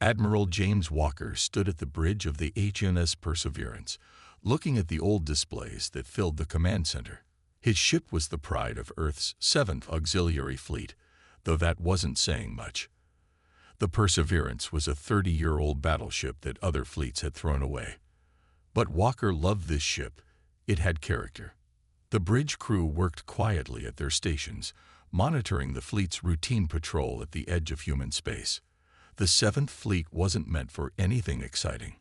Admiral James Walker stood at the bridge of the HMS Perseverance, looking at the old displays that filled the command center. His ship was the pride of Earth's 7th Auxiliary Fleet, though that wasn't saying much. The Perseverance was a 30-year-old battleship that other fleets had thrown away. But Walker loved this ship. It had character. The bridge crew worked quietly at their stations, monitoring the fleet's routine patrol at the edge of human space. The 7th Fleet wasn't meant for anything exciting.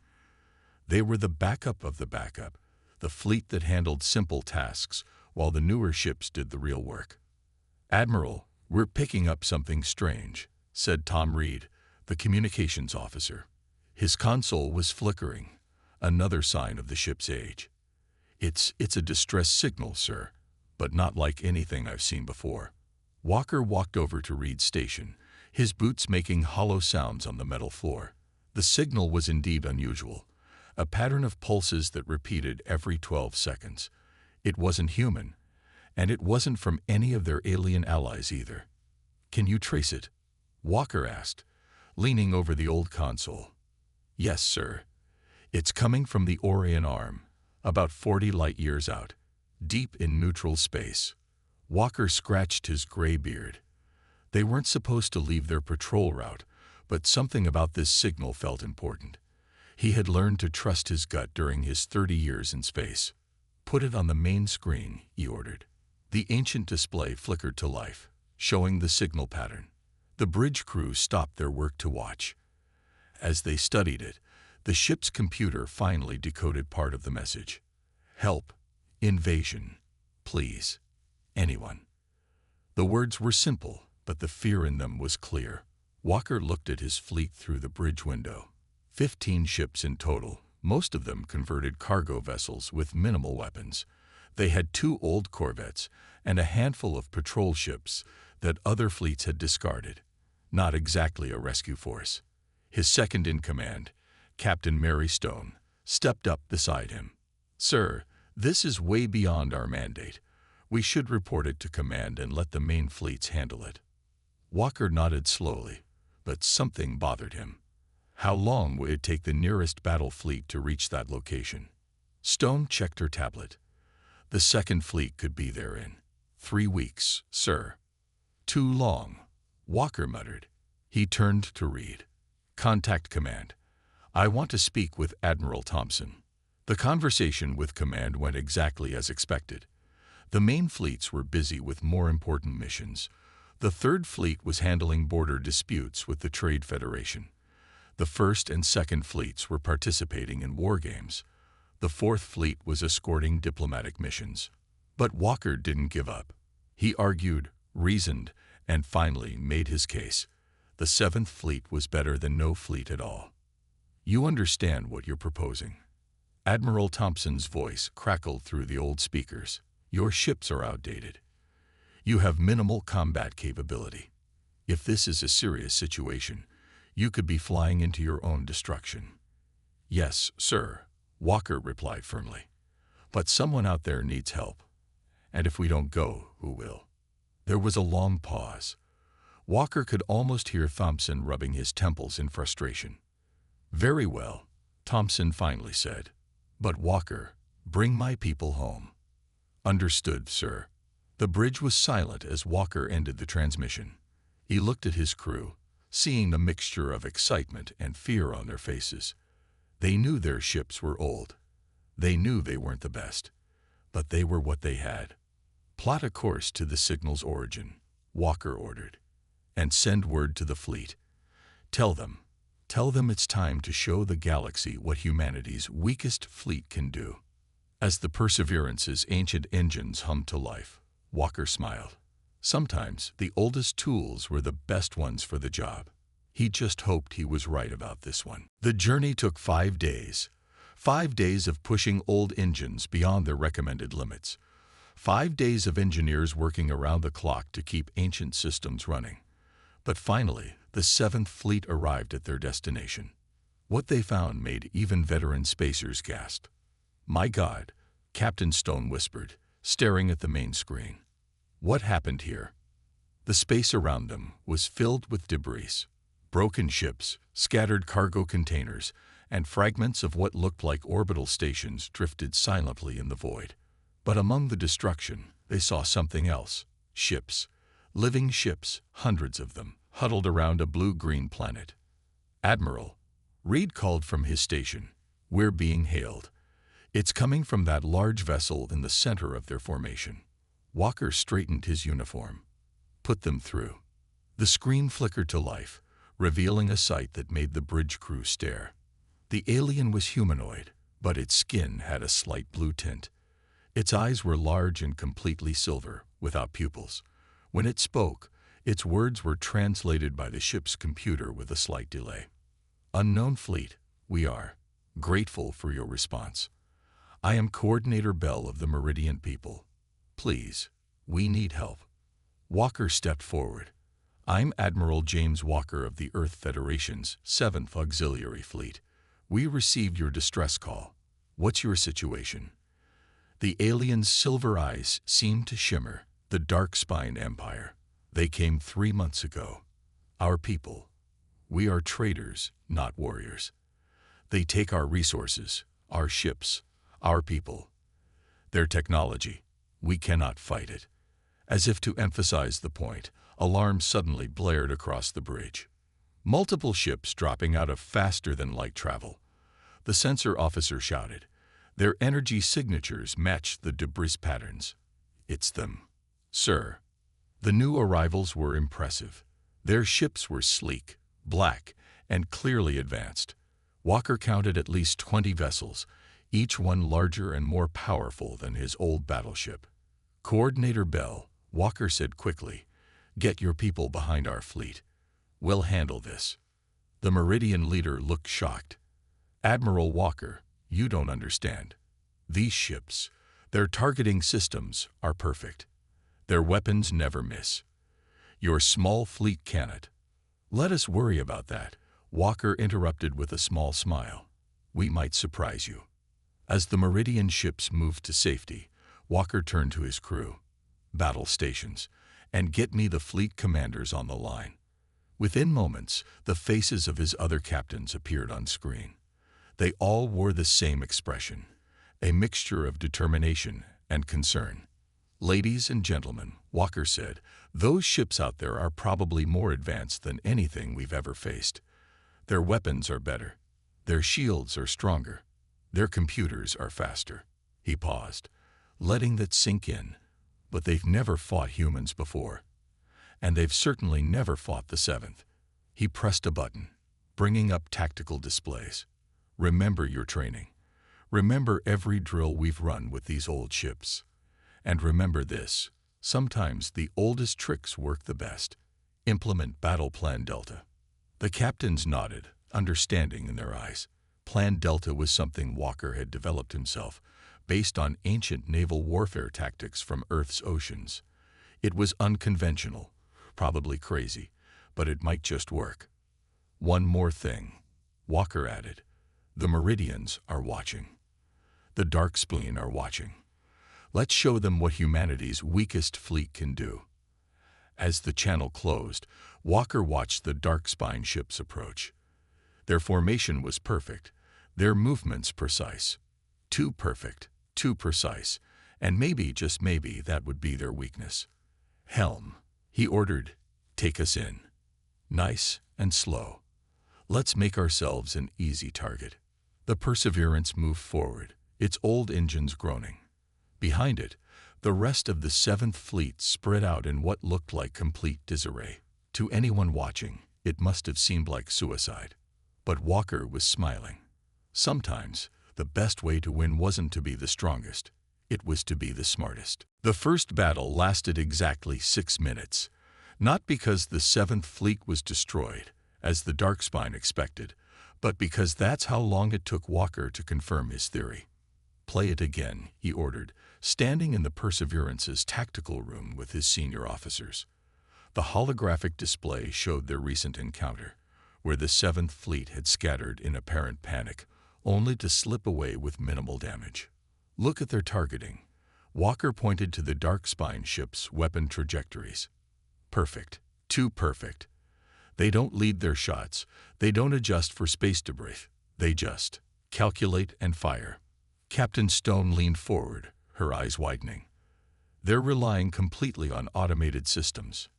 They were the backup of the backup, the fleet that handled simple tasks while the newer ships did the real work. "Admiral, we're picking up something strange," said Tom Reed, the communications officer. His console was flickering, another sign of the ship's age. It's a distress signal, sir, but not like anything I've seen before." Walker walked over to Reed's station, his boots making hollow sounds on the metal floor. The signal was indeed unusual, a pattern of pulses that repeated every 12 seconds. It wasn't human, and it wasn't from any of their alien allies either. "Can you trace it?" Walker asked, leaning over the old console. "Yes, sir. It's coming from the Orion Arm, about 40 light-years out, deep in neutral space." Walker scratched his gray beard. They weren't supposed to leave their patrol route, but something about this signal felt important. He had learned to trust his gut during his 30 years in space. "Put it on the main screen," he ordered. The ancient display flickered to life, showing the signal pattern. The bridge crew stopped their work to watch. As they studied it, the ship's computer finally decoded part of the message. "Help. Invasion. Please. Anyone." The words were simple, but the fear in them was clear. Walker looked at his fleet through the bridge window. 15 ships in total, most of them converted cargo vessels with minimal weapons. They had 2 old corvettes and a handful of patrol ships that other fleets had discarded. Not exactly a rescue force. His second-in-command, Captain Mary Stone, stepped up beside him. "Sir, this is way beyond our mandate. We should report it to command and let the main fleets handle it." Walker nodded slowly, but something bothered him. How long would it take the nearest battle fleet to reach that location? Stone checked her tablet. "The 2nd Fleet could be there in 3 weeks, sir." "Too long," Walker muttered. He turned to Reed. "Contact command. I want to speak with Admiral Thompson." The conversation with command went exactly as expected. The main fleets were busy with more important missions. The 3rd Fleet was handling border disputes with the Trade Federation. The 1st and 2nd Fleets were participating in war games. The 4th Fleet was escorting diplomatic missions. But Walker didn't give up. He argued, reasoned, and finally made his case. The 7th Fleet was better than no fleet at all. "You understand what you're proposing." Admiral Thompson's voice crackled through the old speakers. "Your ships are outdated. You have minimal combat capability. If this is a serious situation, you could be flying into your own destruction." "Yes, sir," Walker replied firmly. "But someone out there needs help. And if we don't go, who will?" There was a long pause. Walker could almost hear Thompson rubbing his temples in frustration. "Very well," Thompson finally said. "But Walker, bring my people home." "Understood, sir." The bridge was silent as Walker ended the transmission. He looked at his crew, seeing the mixture of excitement and fear on their faces. They knew their ships were old. They knew they weren't the best. But they were what they had. "Plot a course to the signal's origin," Walker ordered. "And send word to the fleet. Tell them it's time to show the galaxy what humanity's weakest fleet can do." As the Perseverance's ancient engines hummed to life, Walker smiled. Sometimes the oldest tools were the best ones for the job. He just hoped he was right about this one. The journey took 5 days. 5 days of pushing old engines beyond their recommended limits. 5 days of engineers working around the clock to keep ancient systems running. But finally, the 7th Fleet arrived at their destination. What they found made even veteran spacers gasp. "My God," Captain Stone whispered, staring at the main screen. "What happened here?" The space around them was filled with debris. Broken ships, scattered cargo containers, and fragments of what looked like orbital stations drifted silently in the void. But among the destruction, they saw something else. Ships. Living ships, hundreds of them, huddled around a blue-green planet. "Admiral," Reed called from his station. "We're being hailed. It's coming from that large vessel in the center of their formation." Walker straightened his uniform. "Put them through." The screen flickered to life, revealing a sight that made the bridge crew stare. The alien was humanoid, but its skin had a slight blue tint. Its eyes were large and completely silver, without pupils. When it spoke, its words were translated by the ship's computer with a slight delay. "Unknown fleet, we are grateful for your response. I am Coordinator Bell of the Meridian people. Please, we need help." Walker stepped forward. "I'm Admiral James Walker of the Earth Federation's 7th Auxiliary Fleet. We received your distress call. What's your situation?" The alien's silver eyes seemed to shimmer. "The Dark-Spine Empire. They came 3 months ago. Our people. We are traders, not warriors. They take our resources, our ships, our people. Their technology. We cannot fight it." As if to emphasize the point, alarms suddenly blared across the bridge. Multiple ships dropping out of faster-than-light travel. The sensor officer shouted. Their energy signatures matched the debris patterns. "It's them, sir." The new arrivals were impressive. Their ships were sleek, black, and clearly advanced. Walker counted at least 20 vessels, each one larger and more powerful than his old battleship. "Coordinator Bell," Walker said quickly, "get your people behind our fleet. We'll handle this." The Meridian leader looked shocked. "Admiral Walker, you don't understand. These ships, their targeting systems, are perfect. Their weapons never miss. Your small fleet cannot." "Let us worry about that," Walker interrupted with a small smile. "We might surprise you." As the Meridian ships moved to safety, Walker turned to his crew. "Battle stations, and get me the fleet commanders on the line." Within moments, the faces of his other captains appeared on screen. They all wore the same expression, a mixture of determination and concern. "Ladies and gentlemen," Walker said, "those ships out there are probably more advanced than anything we've ever faced. Their weapons are better. Their shields are stronger. Their computers are faster." He paused, letting that sink in. "But they've never fought humans before. And they've certainly never fought the 7th. He pressed a button, bringing up tactical displays. "Remember your training. Remember every drill we've run with these old ships. And remember this, sometimes the oldest tricks work the best. Implement Battle Plan Delta." The captains nodded, understanding in their eyes. Plan Delta was something Walker had developed himself, based on ancient naval warfare tactics from Earth's oceans. It was unconventional, probably crazy, but it might just work. "One more thing," Walker added. "The Meridians are watching. The Dark-Spine are watching. Let's show them what humanity's weakest fleet can do." As the channel closed, Walker watched the Dark-Spine ships approach. Their formation was perfect, their movements precise. Too perfect, too precise, and maybe, just maybe, that would be their weakness. "Helm," he ordered, "take us in. Nice and slow. Let's make ourselves an easy target." The Perseverance moved forward, its old engines groaning. Behind it, the rest of the 7th Fleet spread out in what looked like complete disarray. To anyone watching, it must have seemed like suicide. But Walker was smiling. Sometimes, the best way to win wasn't to be the strongest. It was to be the smartest. The first battle lasted exactly 6 minutes. Not because the 7th Fleet was destroyed, as the Dark-Spine expected, but because that's how long it took Walker to confirm his theory. "Play it again," he ordered, standing in the Perseverance's tactical room with his senior officers. The holographic display showed their recent encounter, where the 7th Fleet had scattered in apparent panic, only to slip away with minimal damage. "Look at their targeting." Walker pointed to the Dark-Spine ship's weapon trajectories. "Perfect. Too perfect. They don't lead their shots. They don't adjust for space debris. They just calculate and fire. Captain Stone leaned forward, her eyes widening. They're relying completely on automated systems.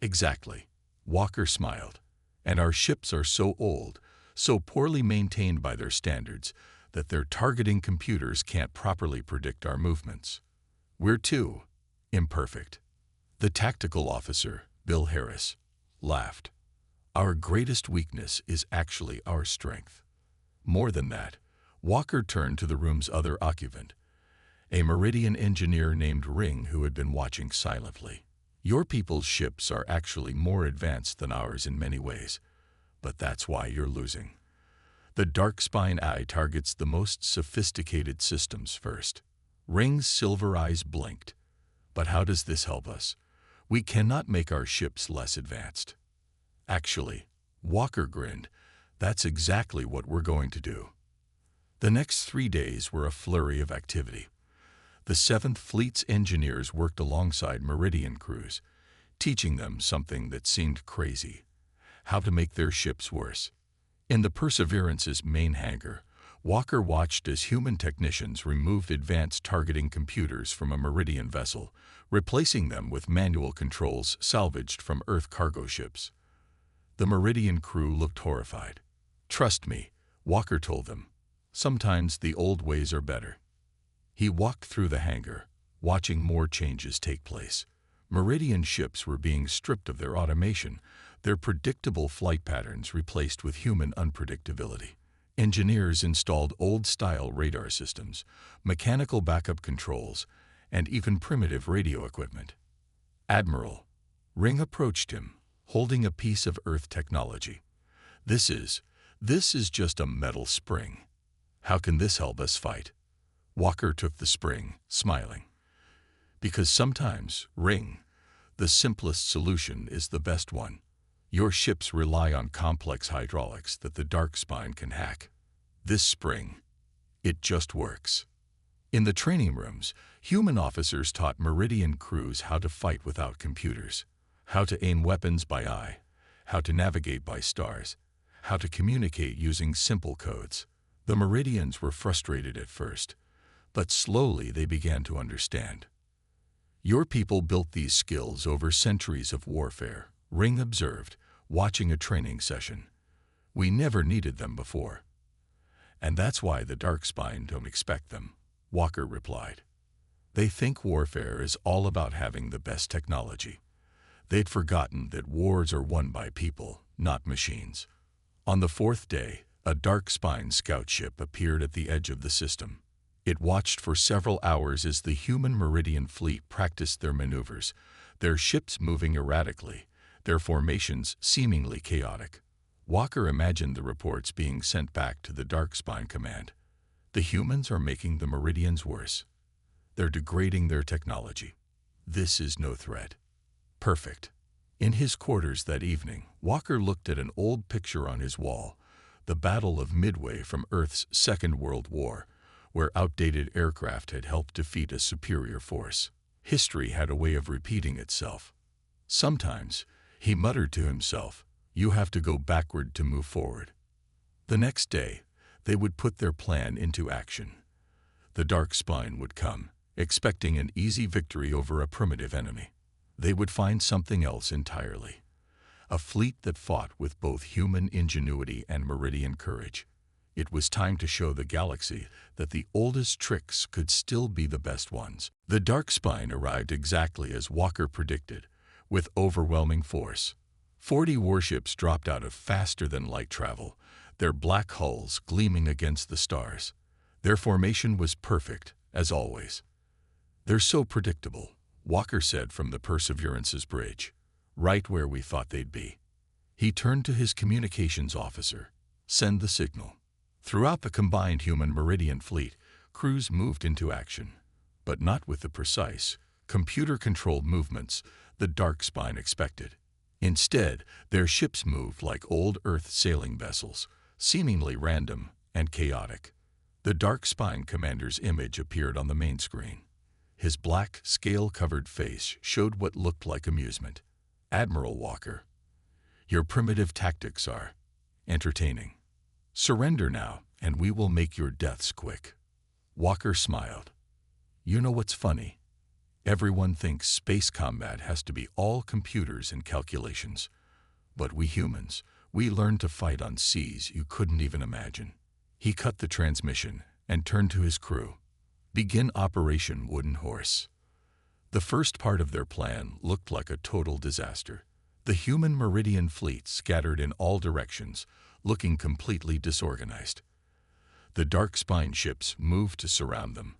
Exactly. Walker smiled. And our ships are so old, so poorly maintained by their standards, that their targeting computers can't properly predict our movements. We're too imperfect. The tactical officer, Bill Harris, laughed. Our greatest weakness is actually our strength. More than that, Walker turned to the room's other occupant, a Meridian engineer named Ring who had been watching silently. Your people's ships are actually more advanced than ours in many ways, but that's why you're losing. The Dark Spine Eye targets the most sophisticated systems first. Ring's silver eyes blinked. But how does this help us? We cannot make our ships less advanced. Actually, Walker grinned, that's exactly what we're going to do. The next 3 days were a flurry of activity. The 7th Fleet's engineers worked alongside Meridian crews, teaching them something that seemed crazy: how to make their ships worse. In the Perseverance's main hangar, Walker watched as human technicians removed advanced targeting computers from a Meridian vessel, replacing them with manual controls salvaged from Earth cargo ships. The Meridian crew looked horrified. Trust me, Walker told them. Sometimes the old ways are better. He walked through the hangar, watching more changes take place. Meridian ships were being stripped of their automation, their predictable flight patterns replaced with human unpredictability. Engineers installed old-style radar systems, mechanical backup controls, and even primitive radio equipment. Admiral, Ring approached him, holding a piece of Earth technology. This is just a metal spring. How can this help us fight? Walker took the spring, smiling. Because sometimes, Ring, the simplest solution is the best one. Your ships rely on complex hydraulics that the Dark Spine can hack. This spring, it just works. In the training rooms, human officers taught Meridian crews how to fight without computers, how to aim weapons by eye, how to navigate by stars, how to communicate using simple codes. The Meridians were frustrated at first, but slowly they began to understand. Your people built these skills over centuries of warfare, Ring observed, watching a training session. We never needed them before. And that's why the Dark Spine don't expect them, Walker replied. They think warfare is all about having the best technology. They'd forgotten that wars are won by people, not machines. On the 4th day, a Dark Spine scout ship appeared at the edge of the system. It watched for several hours as the human Meridian fleet practiced their maneuvers, their ships moving erratically, their formations seemingly chaotic. Walker imagined the reports being sent back to the Dark Spine command. The humans are making the Meridians worse. They're degrading their technology. This is no threat. Perfect. In his quarters that evening, Walker looked at an old picture on his wall, the Battle of Midway from Earth's Second World War, where outdated aircraft had helped defeat a superior force. History had a way of repeating itself. Sometimes, he muttered to himself, you have to go backward to move forward. The next day, they would put their plan into action. The Dark Spine would come, expecting an easy victory over a primitive enemy. They would find something else entirely. A fleet that fought with both human ingenuity and Meridian courage. It was time to show the galaxy that the oldest tricks could still be the best ones. The Dark Spine arrived exactly as Walker predicted, with overwhelming force. 40 warships dropped out of faster-than-light travel, their black hulls gleaming against the stars. Their formation was perfect, as always. They're so predictable, Walker said from the Perseverance's bridge, right where we thought they'd be. He turned to his communications officer. Send the signal. Throughout the combined human Meridian fleet, crews moved into action, but not with the precise, computer-controlled movements the Dark Spine expected. Instead, their ships moved like old Earth sailing vessels, seemingly random and chaotic. The Dark Spine commander's image appeared on the main screen. His black, scale-covered face showed what looked like amusement. Admiral Walker, Your primitive tactics are entertaining. Surrender now, and we will make your deaths quick." Walker smiled. "You know what's funny? Everyone thinks space combat has to be all computers and calculations. But we humans, we learned to fight on seas you couldn't even imagine." He cut the transmission and turned to his crew. "Begin Operation Wooden Horse." The first part of their plan looked like a total disaster. The human Meridian fleet scattered in all directions, looking completely disorganized. The dark spine ships moved to surround them,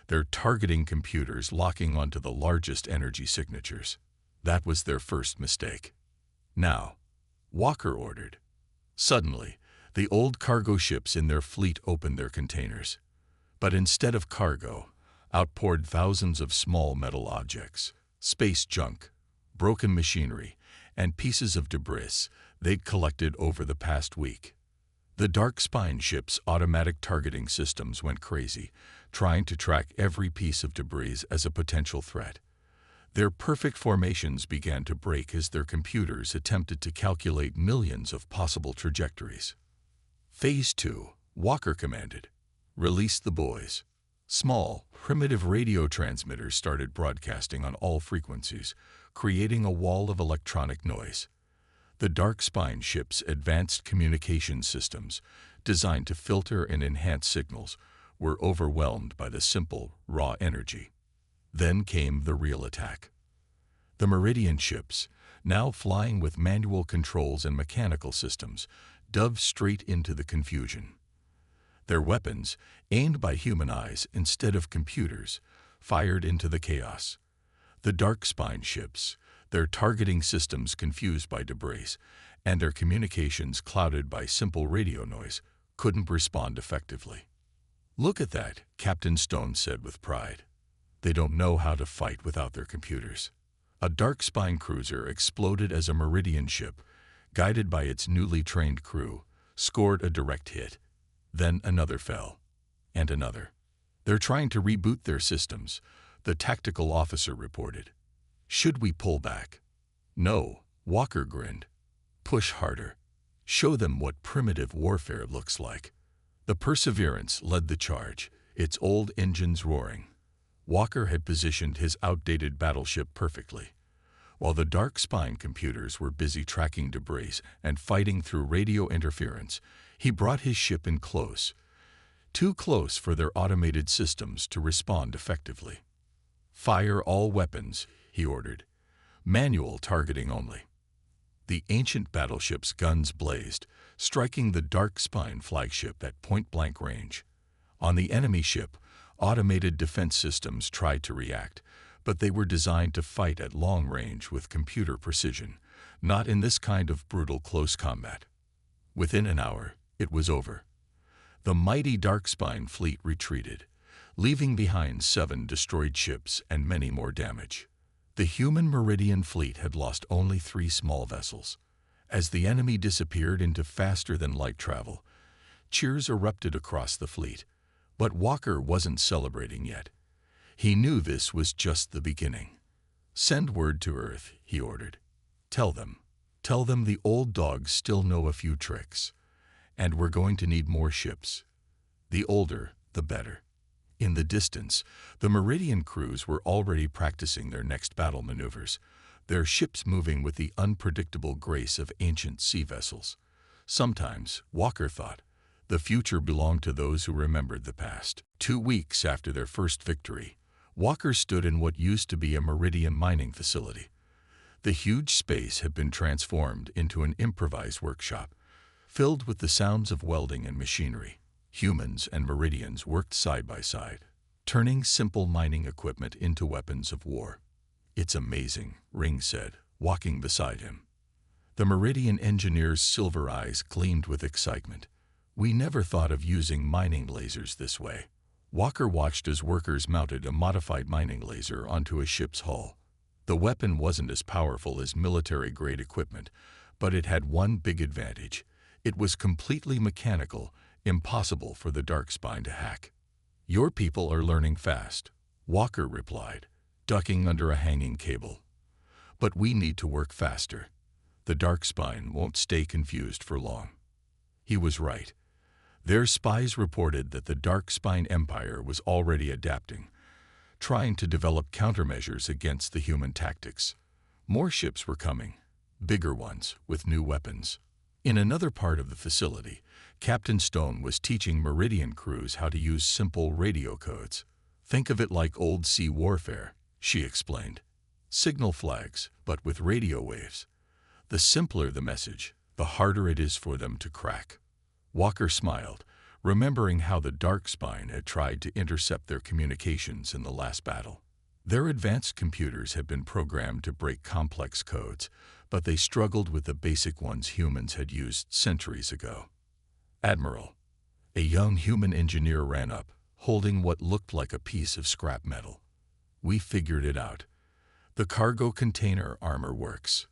their targeting computers locking onto the largest energy signatures. That was their first mistake. "Now," Walker ordered. Suddenly, the old cargo ships in their fleet opened their containers. But instead of cargo, out poured thousands of small metal objects, space junk, broken machinery, and pieces of debris they'd collected over the past week. The dark spine ships' automatic targeting systems went crazy, trying to track every piece of debris as a potential threat. Their perfect formations began to break as their computers attempted to calculate millions of possible trajectories. "Phase 2, Walker commanded. "Release the boys." Small, primitive radio transmitters started broadcasting on all frequencies, creating a wall of electronic noise. The dark spine ships' advanced communication systems, designed to filter and enhance signals, were overwhelmed by the simple, raw energy. Then came the real attack. The Meridian ships, now flying with manual controls and mechanical systems, dove straight into the confusion. Their weapons, aimed by human eyes instead of computers, fired into the chaos. The dark spine ships, their targeting systems confused by debris, and their communications clouded by simple radio noise, couldn't respond effectively. "Look at that," Captain Stone said with pride. "They don't know how to fight without their computers." A dark spine cruiser exploded as a Meridian ship, guided by its newly trained crew, scored a direct hit. Then another fell, and another. "They're trying to reboot their systems," the tactical officer reported. "Should we pull back?" "No," Walker grinned. "Push harder. Show them what primitive warfare looks like." The Perseverance led the charge, its old engines roaring. Walker had positioned his outdated battleship perfectly. While the dark spine computers were busy tracking debris and fighting through radio interference, he brought his ship in close, too close for their automated systems to respond effectively. "Fire all weapons," he ordered. "Manual targeting only." The ancient battleship's guns blazed, striking the dark spine flagship at point-blank range. On the enemy ship, automated defense systems tried to react, but they were designed to fight at long range with computer precision, not in this kind of brutal close combat. Within an hour, it was over. The mighty Darkspine fleet retreated, leaving behind 7 destroyed ships and many more damage. The human Meridian fleet had lost only 3 small vessels. As the enemy disappeared into faster-than-light travel, cheers erupted across the fleet. But Walker wasn't celebrating yet. He knew this was just the beginning. "Send word to Earth," he ordered. Tell them the old dogs still know a few tricks. And we're going to need more ships. The older, the better." In the distance, the Meridian crews were already practicing their next battle maneuvers, their ships moving with the unpredictable grace of ancient sea vessels. Sometimes, Walker thought, the future belonged to those who remembered the past. 2 weeks after their first victory, Walker stood in what used to be a Meridian mining facility. The huge space had been transformed into an improvised workshop, filled with the sounds of welding and machinery. Humans and Meridians worked side by side, turning simple mining equipment into weapons of war. "It's amazing," Ring said, walking beside him. The Meridian engineer's silver eyes gleamed with excitement. "We never thought of using mining lasers this way." Walker watched as workers mounted a modified mining laser onto a ship's hull. The weapon wasn't as powerful as military-grade equipment, but it had one big advantage. It was completely mechanical, impossible for the Darkspine to hack. "Your people are learning fast," Walker replied, ducking under a hanging cable. "But we need to work faster. The dark spine won't stay confused for long. He was right. Their spies reported that the Dark Spine Empire was already adapting, trying to develop countermeasures against the human tactics. More ships were coming, bigger ones, with new weapons. In another part of the facility, Captain Stone was teaching Meridian crews how to use simple radio codes. Think of it like old sea warfare, she explained. Signal flags, but with radio waves. The simpler the message, the harder it is for them to crack. Walker smiled, remembering how the Dark Spine had tried to intercept their communications in the last battle. Their advanced computers had been programmed to break complex codes, but they struggled with the basic ones humans had used centuries ago. Admiral, a young human engineer ran up, holding what looked like a piece of scrap metal. We figured it out. The cargo container armor works.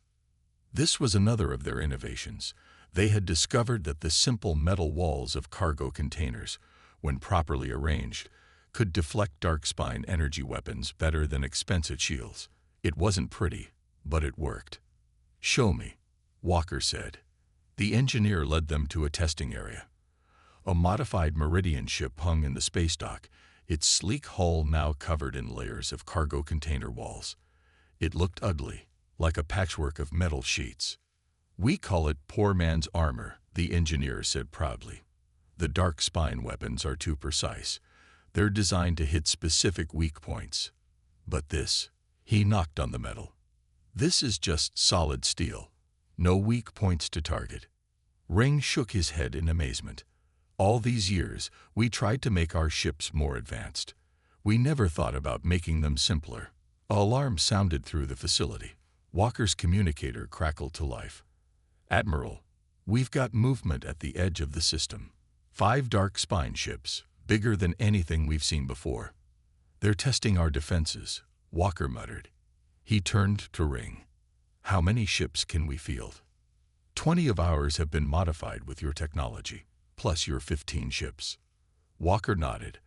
This was another of their innovations. They had discovered that the simple metal walls of cargo containers, when properly arranged, could deflect Dark Spine energy weapons better than expensive shields. It wasn't pretty, but it worked. "Show me," Walker said. The engineer led them to a testing area. A modified Meridian ship hung in the space dock, its sleek hull now covered in layers of cargo container walls. It looked ugly, like a patchwork of metal sheets. "We call it poor man's armor," the engineer said proudly. "The Dark Spine weapons are too precise. They're designed to hit specific weak points. But this," he knocked on the metal, "this is just solid steel. No weak points to target." Ring shook his head in amazement. "All these years, we tried to make our ships more advanced. We never thought about making them simpler." An alarm sounded through the facility. Walker's communicator crackled to life. "Admiral, we've got movement at the edge of the system. 5 Dark Spine ships, bigger than anything we've seen before. They're testing our defenses," Walker muttered. He turned to Ring. "How many ships can we field?" 20 of ours have been modified with your technology, plus your 15 ships. Walker nodded.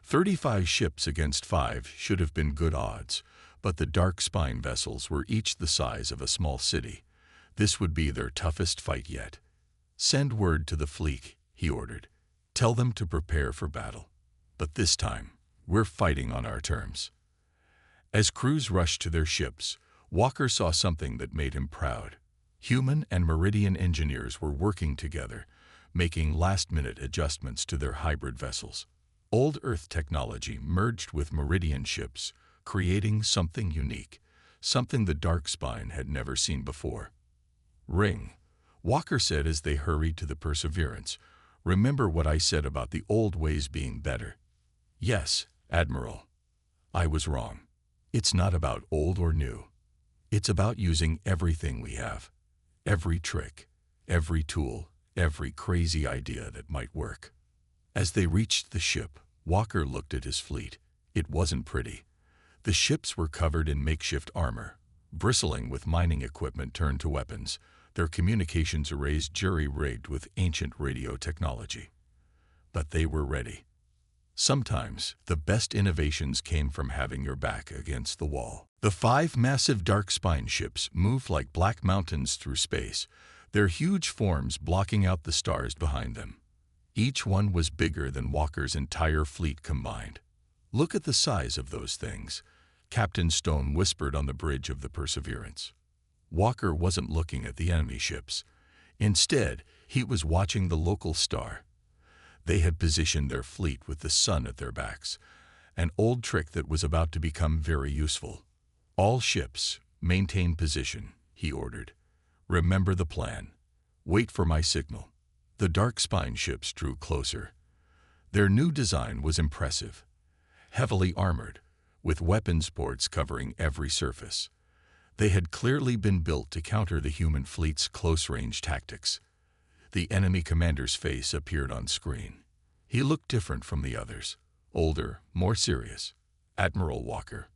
35 ships against 5 should have been good odds, but the Dark Spine vessels were each the size of a small city. This would be their toughest fight yet. "Send word to the fleet," he ordered. "Tell them to prepare for battle. But this time, we're fighting on our terms." As crews rushed to their ships, Walker saw something that made him proud. Human and Meridian engineers were working together, making last-minute adjustments to their hybrid vessels. Old Earth technology merged with Meridian ships, creating something unique, something the Dark Spine had never seen before. "Ring," Walker said as they hurried to the Perseverance. "Remember what I said about the old ways being better?" "Yes, Admiral. I was wrong. It's not about old or new. It's about using everything we have. Every trick, every tool, every crazy idea that might work." As they reached the ship, Walker looked at his fleet. It wasn't pretty. The ships were covered in makeshift armor, bristling with mining equipment turned to weapons, their communications arrays jury-rigged with ancient radio technology. But they were ready. Sometimes, the best innovations came from having your back against the wall. The 5 massive Dark Spine ships moved like black mountains through space, their huge forms blocking out the stars behind them. Each one was bigger than Walker's entire fleet combined. "Look at the size of those things," Captain Stone whispered on the bridge of the Perseverance. Walker wasn't looking at the enemy ships. Instead, he was watching the local star. They had positioned their fleet with the sun at their backs, an old trick that was about to become very useful. "All ships, maintain position," he ordered. "Remember the plan. Wait for my signal." The Dark Spine ships drew closer. Their new design was impressive. Heavily armored, with weapons ports covering every surface. They had clearly been built to counter the human fleet's close-range tactics. The enemy commander's face appeared on screen. He looked different from the others, older, more serious. "Admiral Walker,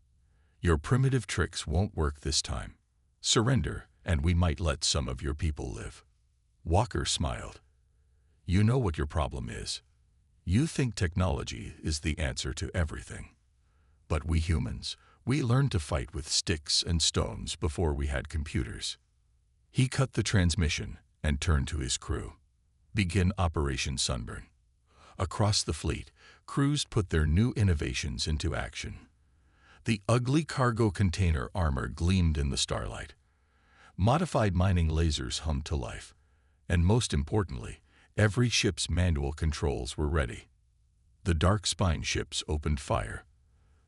your primitive tricks won't work this time. Surrender, and we might let some of your people live." Walker smiled. "You know what your problem is. You think technology is the answer to everything. But we humans, we learned to fight with sticks and stones before we had computers." He cut the transmission and turned to his crew. Begin Operation Sunburn. Across the fleet, crews put their new innovations into action. The ugly cargo container armor gleamed in the starlight. Modified mining lasers hummed to life. And most importantly, every ship's manual controls were ready. The dark spine ships opened fire.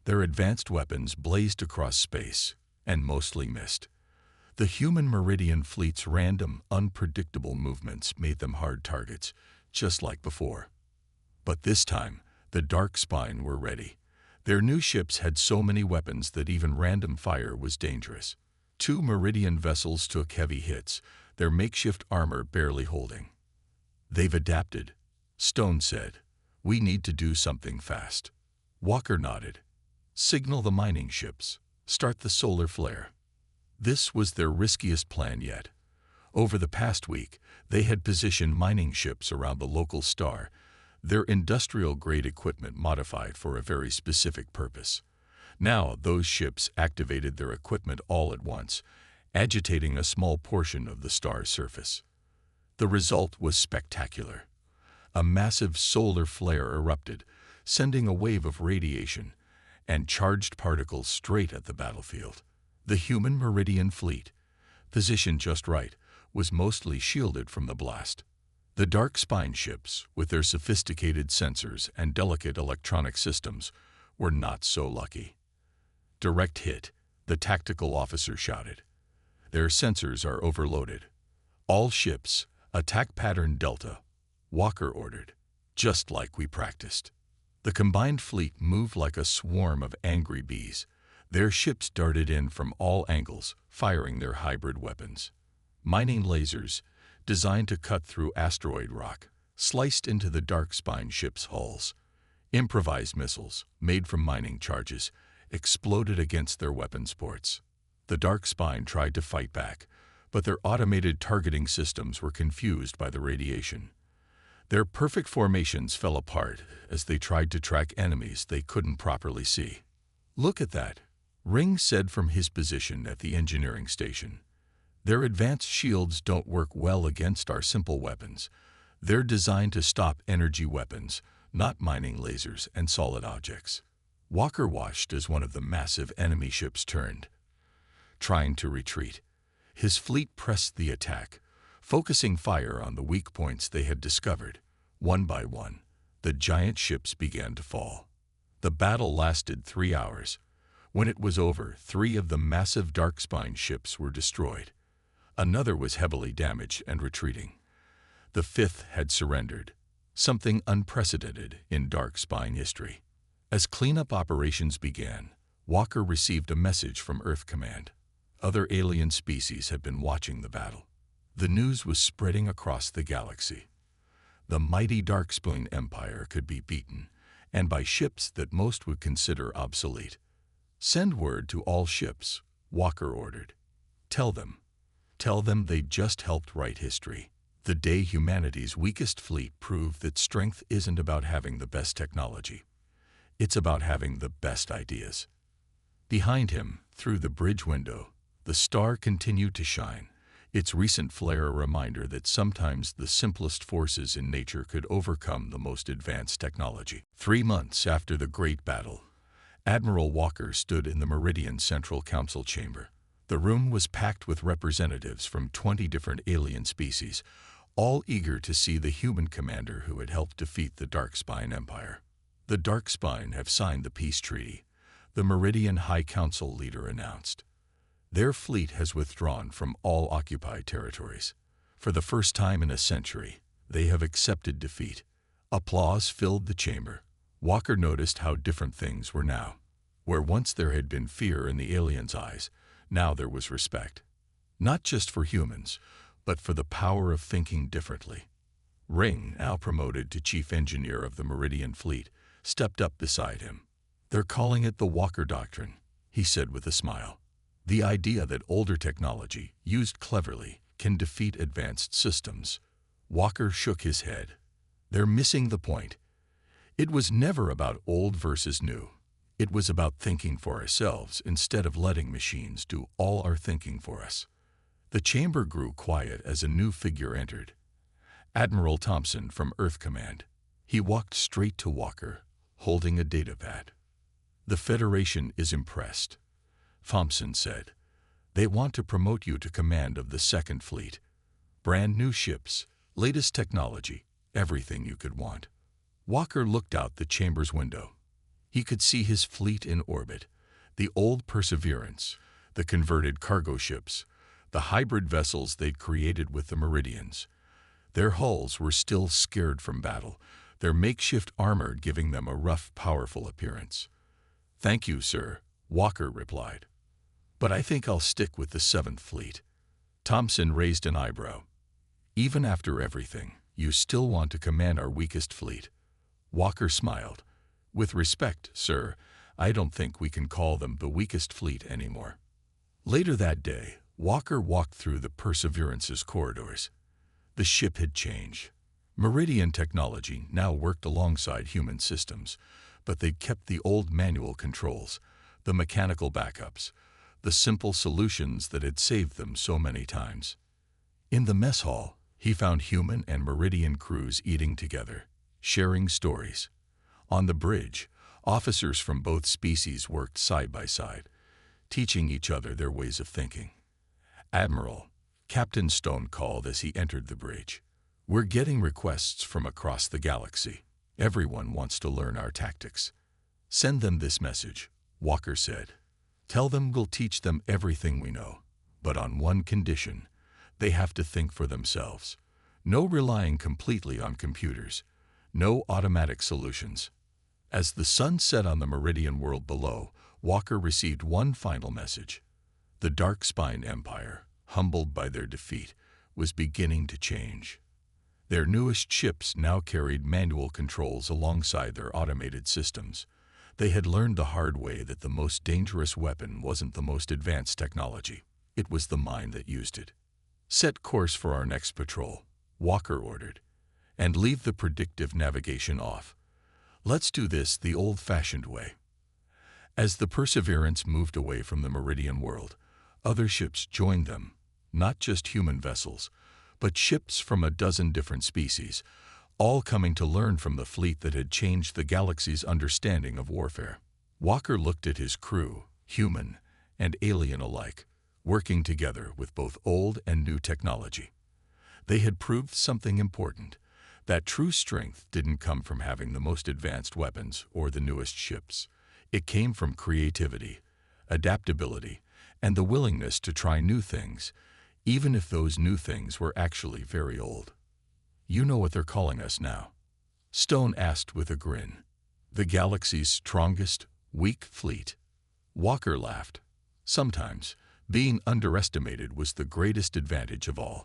Their advanced weapons blazed across space and mostly missed. The human Meridian fleet's random, unpredictable movements made them hard targets, just like before. But this time, the dark spine were ready. Their new ships had so many weapons that even random fire was dangerous. 2 Meridian vessels took heavy hits, their makeshift armor barely holding. "They've adapted," Stone said. "We need to do something fast." Walker nodded. "Signal the mining ships. Start the solar flare." This was their riskiest plan yet. Over the past week, they had positioned mining ships around the local star, their industrial-grade equipment modified for a very specific purpose. Now, those ships activated their equipment all at once, agitating a small portion of the star's surface. The result was spectacular. A massive solar flare erupted, sending a wave of radiation and charged particles straight at the battlefield. The human Meridian fleet, positioned just right, was mostly shielded from the blast. The dark spine ships, with their sophisticated sensors and delicate electronic systems, were not so lucky. "Direct hit," the tactical officer shouted. "Their sensors are overloaded. All ships, attack pattern Delta," Walker ordered, "just like we practiced." The combined fleet moved like a swarm of angry bees. Their ships darted in from all angles, firing their hybrid weapons. Mining lasers, designed to cut through asteroid rock, sliced into the dark spine ships' hulls. Improvised missiles, made from mining charges, exploded against their weapons ports. The dark spine tried to fight back, but their automated targeting systems were confused by the radiation. Their perfect formations fell apart as they tried to track enemies they couldn't properly see. "Look at that," Ring said from his position at the engineering station. "Their advanced shields don't work well against our simple weapons. They're designed to stop energy weapons, not mining lasers and solid objects." Walker watched as one of the massive enemy ships turned, trying to retreat. His fleet pressed the attack, focusing fire on the weak points they had discovered. One by one, the giant ships began to fall. The battle lasted 3 hours. When it was over, 3 of the massive dark spine ships were destroyed. Another was heavily damaged and retreating. The 5th had surrendered, something unprecedented in dark spine history. As cleanup operations began, Walker received a message from Earth Command. Other alien species had been watching the battle. The news was spreading across the galaxy. The mighty Darkspoon Empire could be beaten, and by ships that most would consider obsolete. "Send word to all ships," Walker ordered. Tell them they just helped write history. The day humanity's weakest fleet proved that strength isn't about having the best technology. It's about having the best ideas." Behind him, through the bridge window, the star continued to shine, its recent flare a reminder that sometimes the simplest forces in nature could overcome the most advanced technology. 3 months after the Great Battle, Admiral Walker stood in the Meridian Central Council chamber. The room was packed with representatives from 20 different alien species, all eager to see the human commander who had helped defeat the Darkspine Empire. "The Darkspine have signed the peace treaty," the Meridian High Council leader announced. "Their fleet has withdrawn from all occupied territories. For the first time in a century, they have accepted defeat." Applause filled the chamber. Walker noticed how different things were now. Where once there had been fear in the aliens' eyes, now there was respect. Not just for humans, but for the power of thinking differently. Ring, now promoted to chief engineer of the Meridian fleet, stepped up beside him. "They're calling it the Walker Doctrine," he said with a smile. "The idea that older technology, used cleverly, can defeat advanced systems." Walker shook his head. "They're missing the point. It was never about old versus new. It was about thinking for ourselves instead of letting machines do all our thinking for us." The chamber grew quiet as a new figure entered. Admiral Thompson from Earth Command. He walked straight to Walker, holding a datapad. "The Federation is impressed," Thompson said. "They want to promote you to command of the Second Fleet. Brand new ships, latest technology, everything you could want." Walker looked out the chamber's window. He could see his fleet in orbit, the old Perseverance, the converted cargo ships, the hybrid vessels they'd created with the Meridians. Their hulls were still scared from battle, their makeshift armor giving them a rough, powerful appearance. "Thank you, sir," Walker replied. "But I think I'll stick with the Seventh Fleet." Thompson raised an eyebrow. "Even after everything, you still want to command our weakest fleet?" Walker smiled. "With respect, sir, I don't think we can call them the weakest fleet anymore." Later that day, Walker walked through the Perseverance's corridors. The ship had changed. Meridian technology now worked alongside human systems, but they'd kept the old manual controls, the mechanical backups, the simple solutions that had saved them so many times. In the mess hall, he found human and Meridian crews eating together, sharing stories. On the bridge, officers from both species worked side by side, teaching each other their ways of thinking. "Admiral," Captain Stone called as he entered the bridge, "we're getting requests from across the galaxy. Everyone wants to learn our tactics." "Send them this message," Walker said. "Tell them we'll teach them everything we know, but on one condition: they have to think for themselves. No relying completely on computers. No automatic solutions." As the sun set on the Meridian world below, Walker received one final message. The Dark-Spine Empire, humbled by their defeat, was beginning to change. Their newest ships now carried manual controls alongside their automated systems. They had learned the hard way that the most dangerous weapon wasn't the most advanced technology. It was the mind that used it. "Set course for our next patrol," Walker ordered, "and leave the predictive navigation off. Let's do this the old-fashioned way." As the Perseverance moved away from the Meridian world, other ships joined them, not just human vessels, but ships from a dozen different species, all coming to learn from the fleet that had changed the galaxy's understanding of warfare. Walker looked at his crew, human and alien alike, working together with both old and new technology. They had proved something important, that true strength didn't come from having the most advanced weapons or the newest ships. It came from creativity, adaptability, and the willingness to try new things, even if those new things were actually very old. "You know what they're calling us now?" Stone asked with a grin. "The galaxy's strongest, weak fleet." Walker laughed. Sometimes, being underestimated was the greatest advantage of all.